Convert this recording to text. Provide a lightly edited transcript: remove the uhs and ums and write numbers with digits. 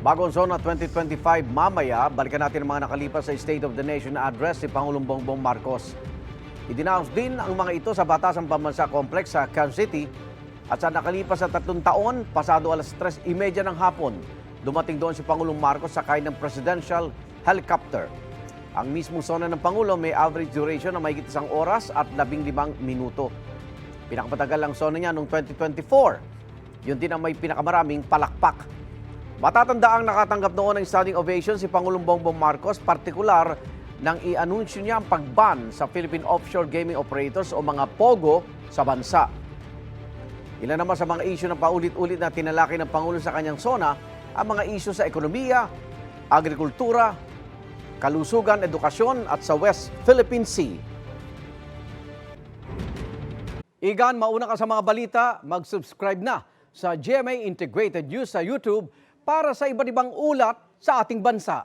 Bagong Zona 2025 mamaya, balikan natin ang mga nakalipas sa State of the Nation address si Pangulong Bongbong Marcos. Idinaos din ang mga ito sa Batasang Pambansa Complex sa Quezon City at sa nakalipas sa 3 taon, pasado alas 3:30 ng hapon, dumating doon si Pangulong Marcos sakay ng presidential helicopter. Ang mismong zona ng Pangulo may average duration na mahigit 1 oras at 15 minuto. Pinakamatagal ang zona niya noong 2024. Yun din ang may pinakamaraming palakpak. Matatandaang nakatanggap noon ng standing ovation si Pangulong Bongbong Marcos, partikular nang i-anunsyo niya ang pagban sa Philippine Offshore Gaming Operators o mga POGO sa bansa. Ilan naman sa mga isyu na paulit-ulit na tinalaki ng Pangulo sa kanyang zona ang mga isyu sa ekonomiya, agrikultura, kalusugan, edukasyon at sa West Philippine Sea. Igan, mauna ka sa mga balita, mag-subscribe na sa GMA Integrated News sa YouTube para sa iba't ibang ulat sa ating bansa.